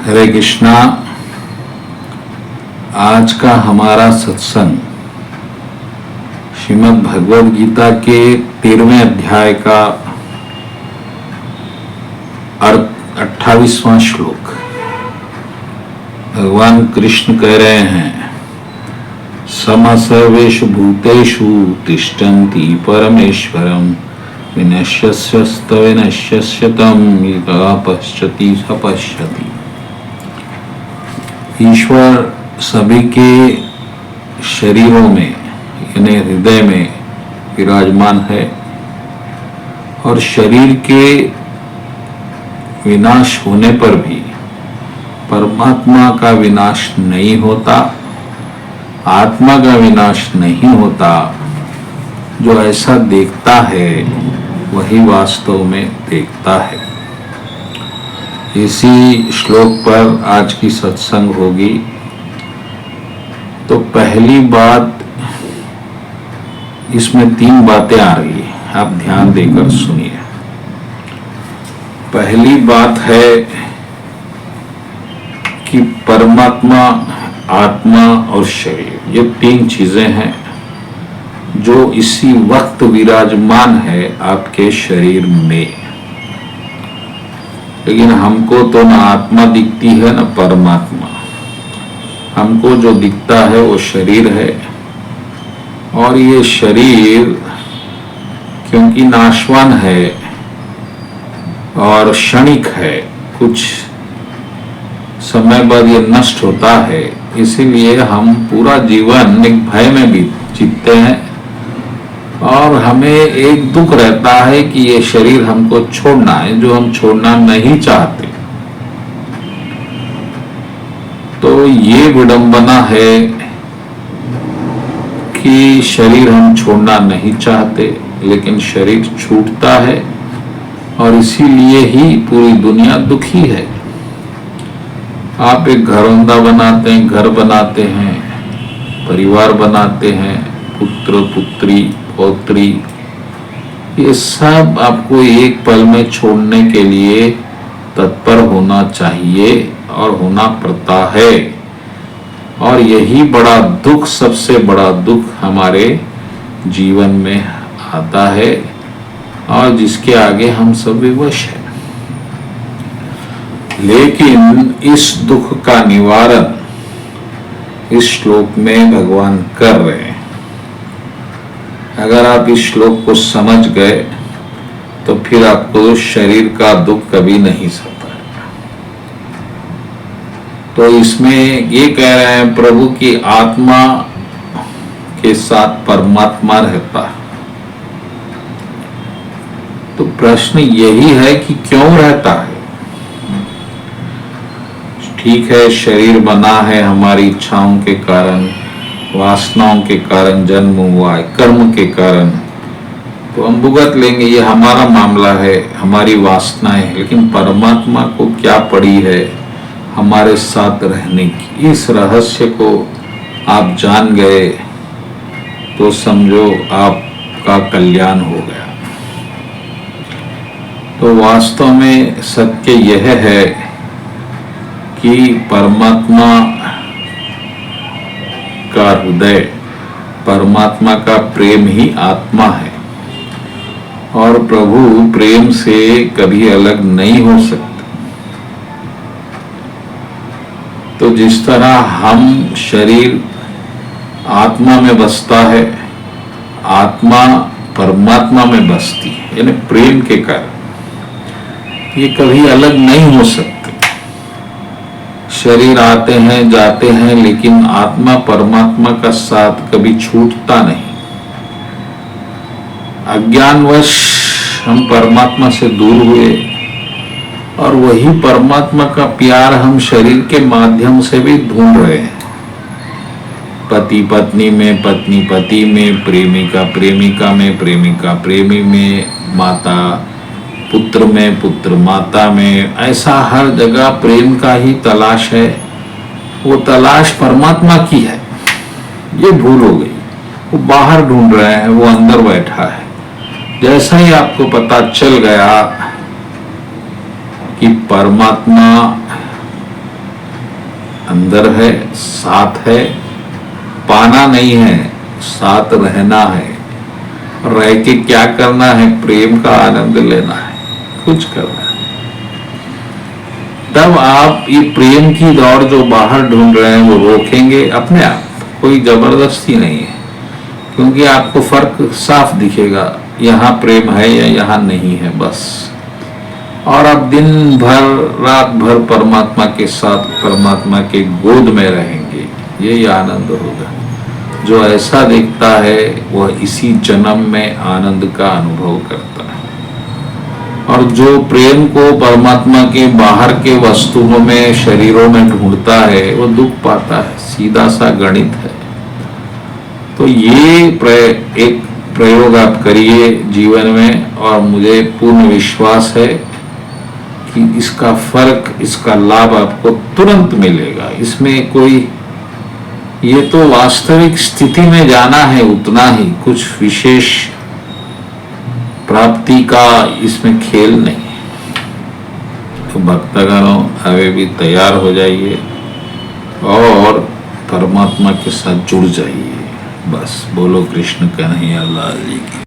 हरे कृष्णा। आज का हमारा सत्संग श्रीमद् भगवद गीता के 13वें अध्याय का 28वां श्लोक। भगवान कृष्ण कह रहे हैं, सम सर्वेषु भूतेषु तिष्ठन्ति परमेश्वरं विनश्यस्य विनश्यस्य तं यः पश्यति स पश्यति। ईश्वर सभी के शरीरों में यानी हृदय में विराजमान है और शरीर के विनाश होने पर भी परमात्मा का विनाश नहीं होता, आत्मा का विनाश नहीं होता। जो ऐसा देखता है वही वास्तव में देखता है। इसी श्लोक पर आज की सत्संग होगी। तो पहली बात, इसमें 3 बातें आ रही है, आप ध्यान देकर सुनिए। पहली बात है कि परमात्मा, आत्मा और शरीर, ये 3 चीजें हैं जो इसी वक्त विराजमान है आपके शरीर में। लेकिन हमको तो ना आत्मा दिखती है ना परमात्मा। हमको जो दिखता है वो शरीर है, और ये शरीर क्योंकि नाशवान है और क्षणिक है, कुछ समय बाद ये नष्ट होता है, इसीलिए हम पूरा जीवन एक भय में भी जीते हैं और हमें एक दुख रहता है कि ये शरीर हमको छोड़ना है, जो हम छोड़ना नहीं चाहते। तो ये विडंबना है कि शरीर हम छोड़ना नहीं चाहते, लेकिन शरीर छूटता है और इसीलिए ही पूरी दुनिया दुखी है। आप एक घरौंदा बनाते हैं, घर बनाते हैं, परिवार बनाते हैं, पुत्र पुत्री पौत्री, ये सब आपको एक पल में छोड़ने के लिए तत्पर होना चाहिए और होना पड़ता है। और यही बड़ा दुख, सबसे बड़ा दुख हमारे जीवन में आता है और जिसके आगे हम सब विवश हैं। लेकिन इस दुख का निवारण इस श्लोक में भगवान कर रहे हैं। अगर आप इस श्लोक को समझ गए तो फिर आपको शरीर का दुख कभी नहीं सताएगा। तो इसमें ये कह रहे हैं, प्रभु की आत्मा के साथ परमात्मा रहता है। तो प्रश्न यही है कि क्यों रहता है। ठीक है, शरीर बना है हमारी इच्छाओं के कारण, वासनाओं के कारण जन्म हुआ है, कर्म के कारण, तो हम भुगत लेंगे, ये हमारा मामला है, हमारी वासनाएं है। लेकिन परमात्मा को क्या पड़ी है हमारे साथ रहने की। इस रहस्य को आप जान गए तो समझो आपका कल्याण हो गया। तो वास्तव में सत्य यह है कि परमात्मा का हृदय, परमात्मा का प्रेम ही आत्मा है और प्रभु प्रेम से कभी अलग नहीं हो सकते। तो जिस तरह हम शरीर आत्मा में बसता है, आत्मा परमात्मा में बसती है, यानी प्रेम के कारण ये कभी अलग नहीं हो सकते। शरीर आते हैं जाते हैं, लेकिन आत्मा परमात्मा का साथ कभी छूटता नहीं। अज्ञानवश हम परमात्मा से दूर हुए और वही परमात्मा का प्यार हम शरीर के माध्यम से भी ढूंढ रहे हैं। पति पत्नी में, पत्नी पति में, प्रेमिका प्रेमिका में, प्रेमिका प्रेमी में, माता पुत्र में, पुत्र माता में, ऐसा हर जगह प्रेम का ही तलाश है। वो तलाश परमात्मा की है, ये भूल हो गई। वो बाहर ढूंढ रहे हैं, वो अंदर बैठा है। जैसा ही आपको पता चल गया कि परमात्मा अंदर है, साथ है, पाना नहीं है, साथ रहना है। रह के क्या करना है? प्रेम का आनंद लेना है, कुछ करना है। तब आप ये प्रेम की दौड़ जो बाहर ढूंढ रहे हैं वो रोकेंगे अपने आप, कोई जबरदस्ती नहीं है, क्योंकि आपको फर्क साफ दिखेगा, यहाँ प्रेम है या यहाँ नहीं है, बस। और आप दिन भर रात भर परमात्मा के साथ, परमात्मा के गोद में रहेंगे, यही आनंद होगा। जो ऐसा देखता है वह इसी जन्म में आनंद का अनुभव करता है। और जो प्रेम को परमात्मा के बाहर के वस्तुओं में, शरीरों में ढूंढता है, वो दुख पाता है। सीधा सा गणित है। तो ये एक प्रयोग आप करिए जीवन में, और मुझे पूर्ण विश्वास है कि इसका फर्क, इसका लाभ आपको तुरंत मिलेगा। इसमें कोई, ये तो वास्तविक स्थिति में जाना है, उतना ही, कुछ विशेष प्राप्ति का इसमें खेल नहीं। तो भक्तगणों, अभी भी तैयार हो जाइए और परमात्मा के साथ जुड़ जाइए। बस बोलो कृष्ण कन्हैया लाल जी की।